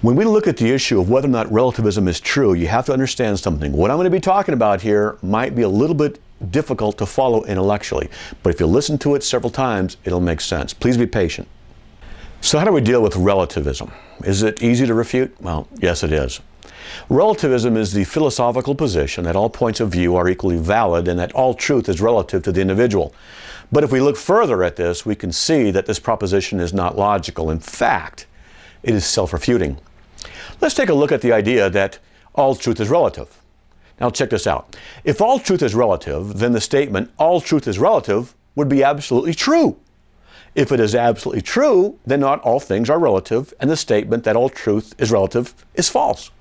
When we look at the issue of whether or not relativism is true, you have to understand something. What I'm going to be talking about here might be a little bit difficult to follow intellectually, but if you listen to it several times, it'll make sense. Please be patient. So how do we deal with relativism? Is it easy to refute? Well, yes, it is. Relativism is the philosophical position that all points of view are equally valid and that all truth is relative to the individual. But if we look further at this, we can see that this proposition is not logical. In fact, it is self-refuting. Let's take a look at the idea that all truth is relative. Now check this out. If all truth is relative, then the statement, all truth is relative, would be absolutely true. If it is absolutely true, then not all things are relative, and the statement that all truth is relative is false.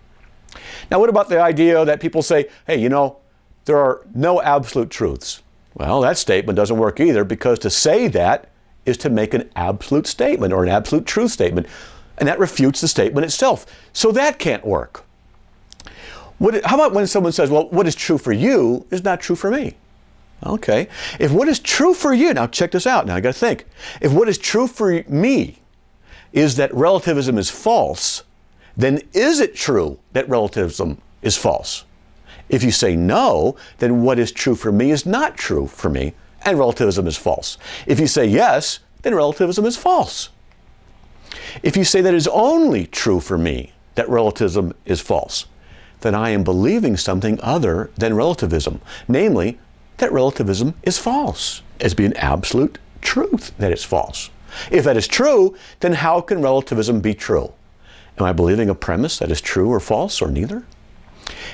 Now what about the idea that people say, hey, there are no absolute truths? Well, that statement doesn't work either, because to say that is to make an absolute statement or an absolute truth statement. And that refutes the statement itself. So that can't work. How about when someone says, well, what is true for you is not true for me? Okay. If what is true for you, now check this out, now I got to think. If what is true for me is that relativism is false, then is it true that relativism is false? If you say no, then what is true for me is not true for me, and relativism is false. If you say yes, then relativism is false. If you say that it is only true for me that relativism is false, then I am believing something other than relativism, namely that relativism is false, as being absolute truth that it's false. If that is true, then how can relativism be true? Am I believing a premise that is true or false, or neither?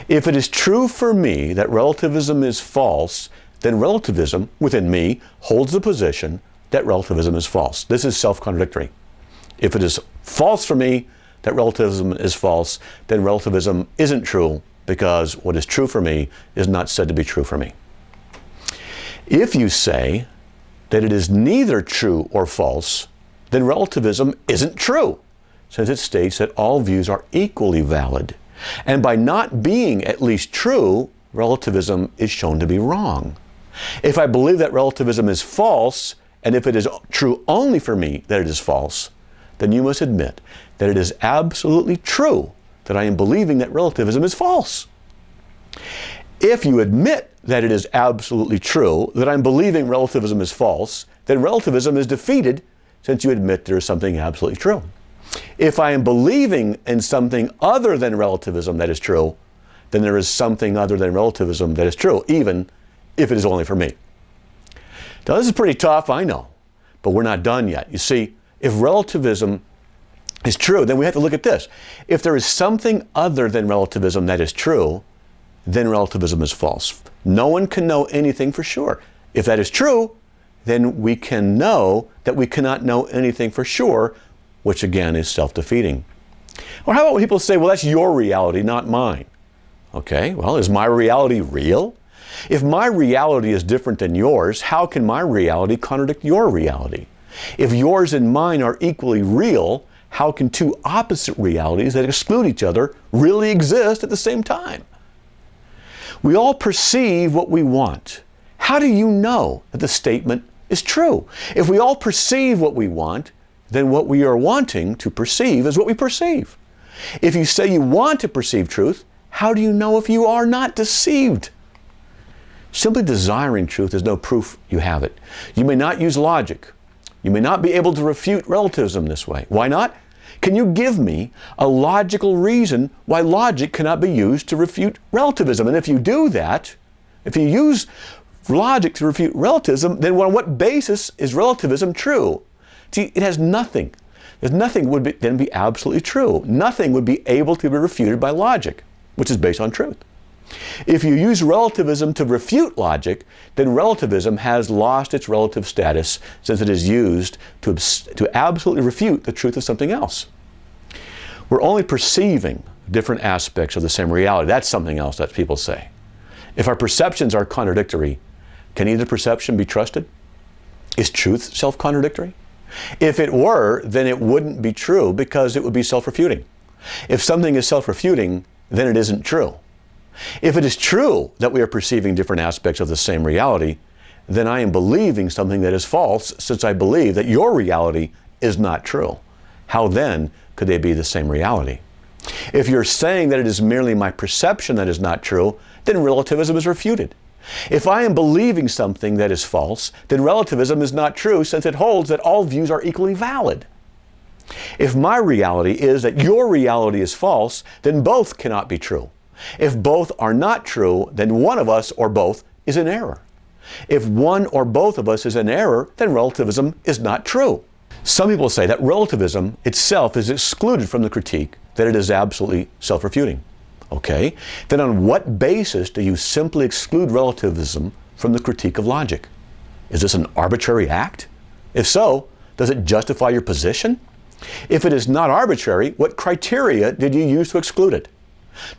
If it is true for me that relativism is false, then relativism within me holds the position that relativism is false. This is self-contradictory. If it is false for me that relativism is false, then relativism isn't true, because what is true for me is not said to be true for me. If you say that it is neither true or false, then relativism isn't true, since it states that all views are equally valid. And by not being at least true, relativism is shown to be wrong. If I believe that relativism is false, and if it is true only for me that it is false, then you must admit that it is absolutely true that I am believing that relativism is false. If you admit that it is absolutely true that I'm believing relativism is false, then relativism is defeated, since you admit there is something absolutely true. If I am believing in something other than relativism that is true, then there is something other than relativism that is true, even if it is only for me. Now this is pretty tough, I know, but we're not done yet. You see, if relativism is true, then we have to look at this. If there is something other than relativism that is true, then relativism is false. No one can know anything for sure. If that is true, then we can know that we cannot know anything for sure, which again is self-defeating. Or how about when people say, well, that's your reality, not mine? Okay, well, is my reality real? If my reality is different than yours, how can my reality contradict your reality? If yours and mine are equally real, how can two opposite realities that exclude each other really exist at the same time? We all perceive what we want. How do you know that the statement is true? If we all perceive what we want, then what we are wanting to perceive is what we perceive. If you say you want to perceive truth, how do you know if you are not deceived? Simply desiring truth is no proof you have it. You may not use logic. You may not be able to refute relativism this way. Why not? Can you give me a logical reason why logic cannot be used to refute relativism? And if you do that, if you use logic to refute relativism, then on what basis is relativism true? See, it has nothing. There's nothing would then be absolutely true. Nothing would be able to be refuted by logic, which is based on truth. If you use relativism to refute logic, then relativism has lost its relative status, since it is used to absolutely refute the truth of something else. We're only perceiving different aspects of the same reality. That's something else that people say. If our perceptions are contradictory, can either perception be trusted? Is truth self-contradictory? If it were, then it wouldn't be true, because it would be self-refuting. If something is self-refuting, then it isn't true. If it is true that we are perceiving different aspects of the same reality, then I am believing something that is false, since I believe that your reality is not true. How then could they be the same reality? If you're saying that it is merely my perception that is not true, then relativism is refuted. If I am believing something that is false, then relativism is not true since it holds that all views are equally valid. If my reality is that your reality is false, then both cannot be true. If both are not true, then one of us or both is in error. If one or both of us is in error, then relativism is not true. Some people say that relativism itself is excluded from the critique, that it is absolutely self-refuting. Okay, then on what basis do you simply exclude relativism from the critique of logic? Is this an arbitrary act? If so, does it justify your position? If it is not arbitrary, what criteria did you use to exclude it?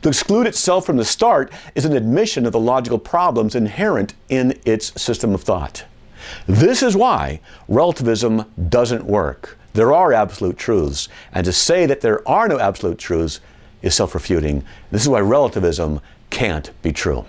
To exclude itself from the start is an admission of the logical problems inherent in its system of thought. This is why relativism doesn't work. There are absolute truths, and to say that there are no absolute truths is self-refuting. This is why relativism can't be true.